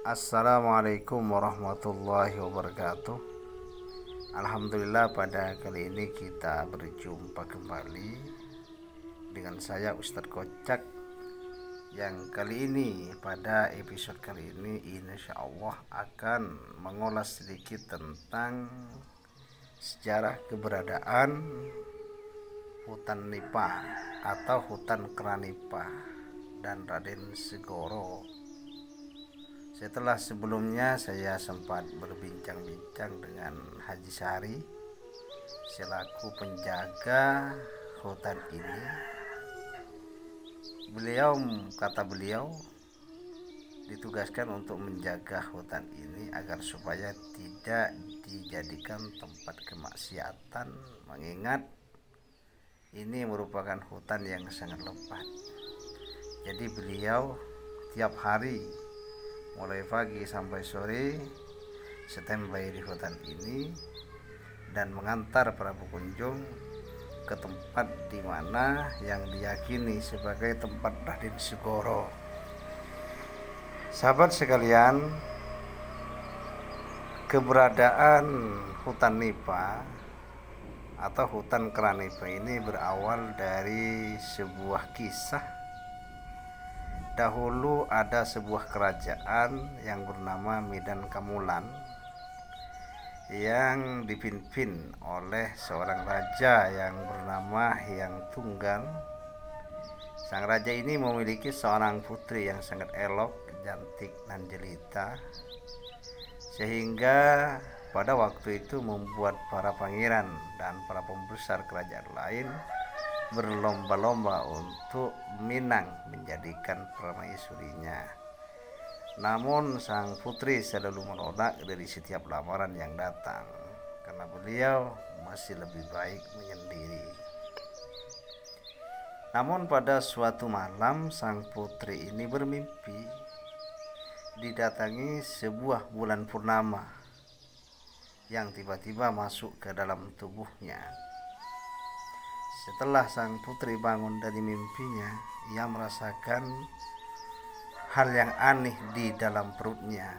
Assalamualaikum warahmatullahi wabarakatuh. Alhamdulillah, pada kali ini kita berjumpa kembali dengan saya Ustadz Kocak, yang kali ini pada episode kali ini insya Allah akan mengulas sedikit tentang sejarah keberadaan hutan Nipah atau hutan Keranipah dan Raden Segoro. Setelah sebelumnya saya sempat berbincang-bincang dengan Haji Sari selaku penjaga hutan ini. Kata beliau ditugaskan untuk menjaga hutan ini agar supaya tidak dijadikan tempat kemaksiatan, mengingat ini merupakan hutan yang sangat lebat. Jadi beliau tiap hari mulai pagi sampai sore standby di hutan ini dan mengantar para pengunjung ke tempat di mana yang diyakini sebagai tempat Raden Segoro. Sahabat sekalian, keberadaan hutan Nipah atau hutan Keranipah ini berawal dari sebuah kisah. Dahulu ada sebuah kerajaan yang bernama Midan Kamulan yang dipimpin oleh seorang raja yang bernama Hyang Tunggal. Sang raja ini memiliki seorang putri yang sangat elok, cantik dan jelita, sehingga pada waktu itu membuat para pangeran dan para pembesar kerajaan lain berlomba-lomba untuk minang menjadikan permaisurinya. Namun sang putri selalu menolak dari setiap lamaran yang datang, karena beliau masih lebih baik menyendiri. Namun pada suatu malam sang putri ini bermimpi didatangi sebuah bulan purnama yang tiba-tiba masuk ke dalam tubuhnya. Setelah sang putri bangun dari mimpinya, ia merasakan hal yang aneh di dalam perutnya.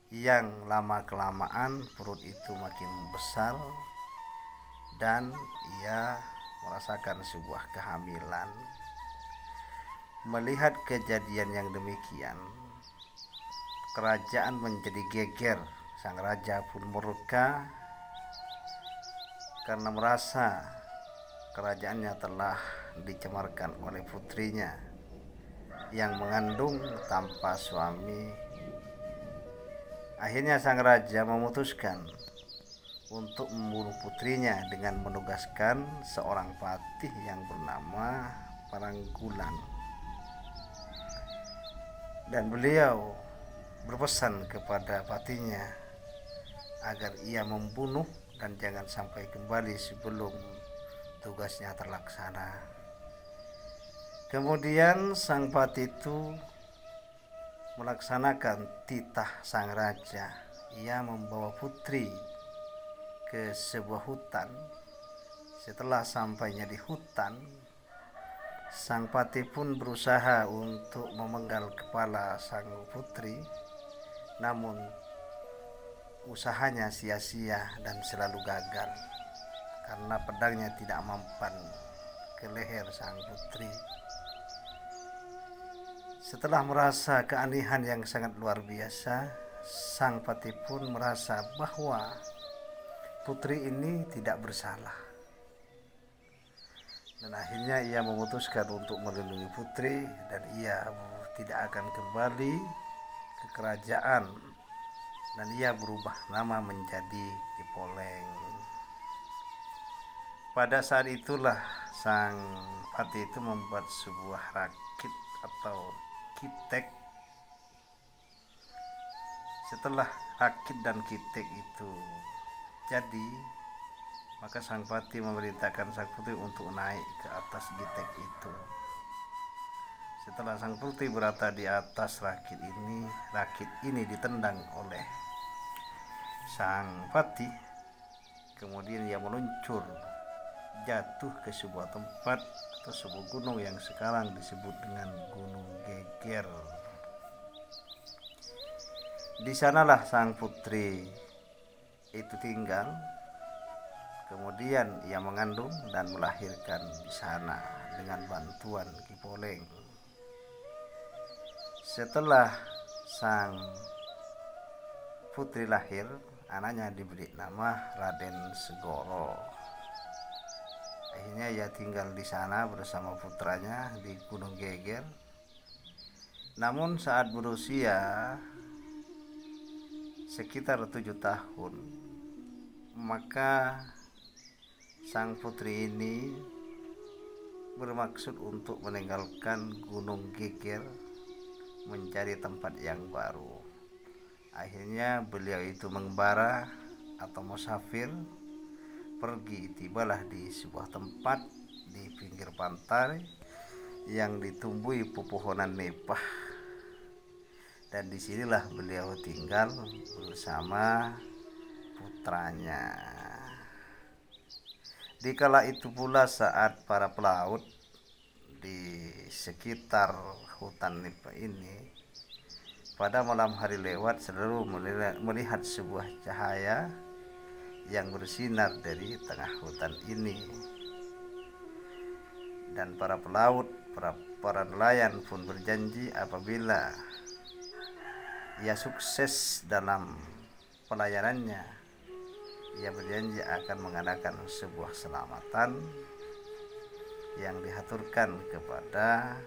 Yang lama-kelamaan perut itu makin membesar dan ia merasakan sebuah kehamilan. Melihat kejadian yang demikian, kerajaan menjadi geger. Sang raja pun murka karena merasa kerajaannya telah dicemarkan oleh putrinya yang mengandung tanpa suami. Akhirnya sang raja memutuskan untuk membunuh putrinya dengan menugaskan seorang patih yang bernama Paranggulan. Dan beliau berpesan kepada patihnya agar ia membunuh dan jangan sampai kembali sebelum tugasnya terlaksana. Kemudian sang patih itu melaksanakan titah sang raja. Ia membawa putri ke sebuah hutan. Setelah sampainya di hutan, sang patih pun berusaha untuk memenggal kepala sang putri, namun usahanya sia-sia dan selalu gagal karena pedangnya tidak mempan ke leher sang putri. Setelah merasa keanehan yang sangat luar biasa, sang patih pun merasa bahwa putri ini tidak bersalah. Dan akhirnya ia memutuskan untuk melindungi putri dan ia tidak akan kembali ke kerajaan, dan ia berubah nama menjadi Kipoleng. Pada saat itulah sang patih itu membuat sebuah rakit atau kitek. Setelah rakit dan kitek itu jadi, maka sang patih memerintahkan sang putri untuk naik ke atas kitek itu. Setelah sang putri berada di atas rakit ini ditendang oleh sang patih. Kemudian ia meluncur jatuh ke sebuah tempat atau sebuah gunung yang sekarang disebut dengan Gunung Geger. Di sanalah sang putri itu tinggal. Kemudian ia mengandung dan melahirkan di sana dengan bantuan Ki Poleng. Setelah sang putri lahir, anaknya diberi nama Raden Segoro. Akhirnya ia tinggal di sana bersama putranya di Gunung Geger. Namun saat berusia sekitar 7 tahun, maka sang putri ini bermaksud untuk meninggalkan Gunung Geger, mencari tempat yang baru. Akhirnya beliau itu mengembara atau musafir, pergi, tibalah di sebuah tempat di pinggir pantai yang ditumbuhi pepohonan nipah. Dan disinilah beliau tinggal bersama putranya. Dikala itu pula saat para pelaut di sekitar hutan nipah ini pada malam hari lewat, selalu melihat sebuah cahaya yang bersinar dari tengah hutan ini. Dan para pelaut, para nelayan pun berjanji apabila ia sukses dalam pelayanannya, ia berjanji akan mengadakan sebuah selamatan yang dihaturkan kepada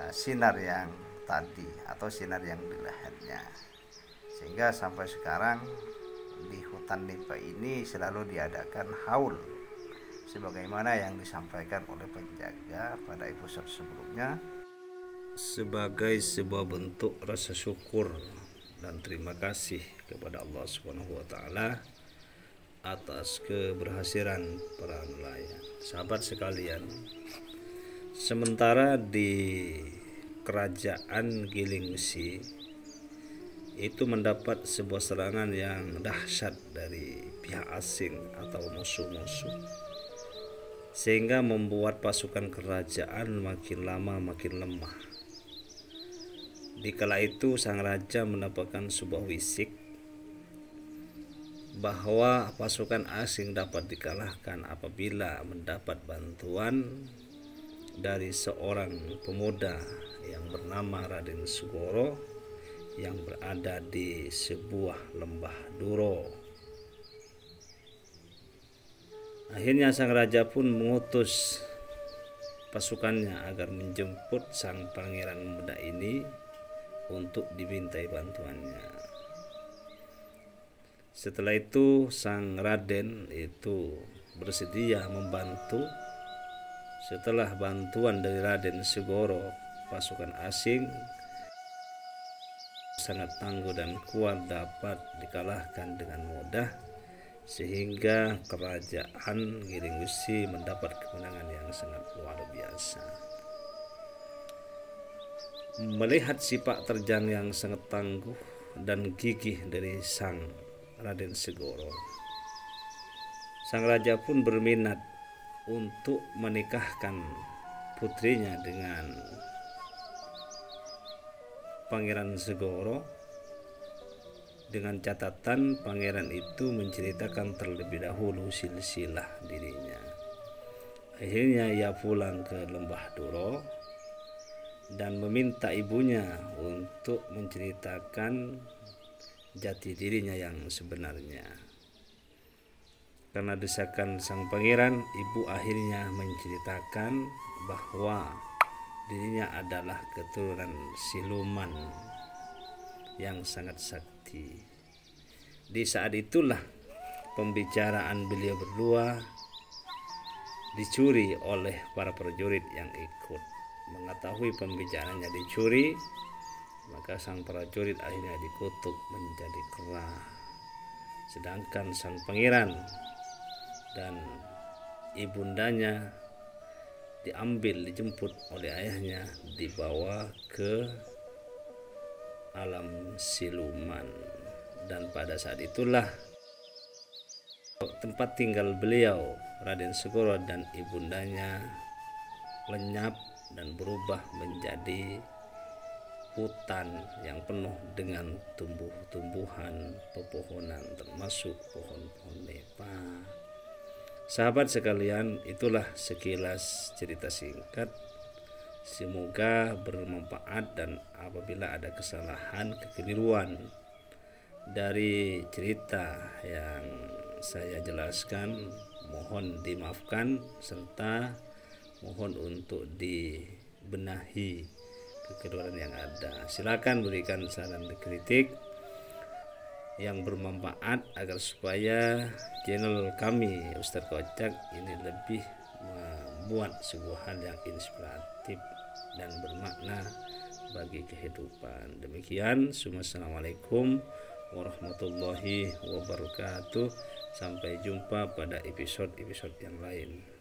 sinar yang tadi atau sinar yang dilihatnya. Sehingga sampai sekarang di hutan nipah ini selalu diadakan haul sebagaimana yang disampaikan oleh penjaga pada episode sebelumnya, sebagai sebuah bentuk rasa syukur dan terima kasih kepada Allah Subhanahu wa taala atas keberhasilan para nelayan. Sahabat sekalian, sementara di kerajaan Gilingsi itu mendapat sebuah serangan yang dahsyat dari pihak asing atau musuh-musuh, sehingga membuat pasukan kerajaan makin lama makin lemah. Dikala itu sang raja mendapatkan sebuah wisik bahwa pasukan asing dapat dikalahkan apabila mendapat bantuan dari seorang pemuda yang bernama Raden Segoro yang berada di sebuah lembah Duro. Akhirnya sang raja pun mengutus pasukannya agar menjemput sang pangeran muda ini untuk dimintai bantuannya. Setelah itu sang Raden itu bersedia membantu. Setelah bantuan dari Raden Segoro, pasukan asing sangat tangguh dan kuat dapat dikalahkan dengan mudah, sehingga kerajaan Gilingsi mendapat kemenangan yang sangat luar biasa. Melihat sifat terjang yang sangat tangguh dan gigih dari sang Raden Segoro, sang raja pun berminat untuk menikahkan putrinya dengan Pangeran Segoro, dengan catatan pangeran itu menceritakan terlebih dahulu silsilah dirinya. Akhirnya ia pulang ke lembah Duro dan meminta ibunya untuk menceritakan jati dirinya yang sebenarnya. Karena desakan sang pangeran, ibu akhirnya menceritakan bahwa dirinya adalah keturunan siluman yang sangat sakti. Di saat itulah pembicaraan beliau berdua dicuri oleh para prajurit yang ikut. Mengetahui pembicaraannya dicuri, maka sang prajurit akhirnya dikutuk menjadi kera. Sedangkan sang pangeran dan ibundanya dijemput oleh ayahnya, dibawa ke alam siluman. Dan pada saat itulah tempat tinggal beliau, Raden Segoro dan ibundanya, lenyap dan berubah menjadi hutan yang penuh dengan tumbuh-tumbuhan, pepohonan, termasuk pohon-pohon nipah. Sahabat sekalian, itulah sekilas cerita singkat. Semoga bermanfaat, dan apabila ada kesalahan, kekeliruan dari cerita yang saya jelaskan, mohon dimaafkan serta mohon untuk dibenahi kekeliruan yang ada. Silakan berikan saran dan kritik yang bermanfaat agar supaya channel kami Ustadz Kocak ini lebih membuat sebuah hal yang inspiratif dan bermakna bagi kehidupan. Demikian, Assalamualaikum warahmatullahi wabarakatuh. Sampai jumpa pada episode-episode yang lain.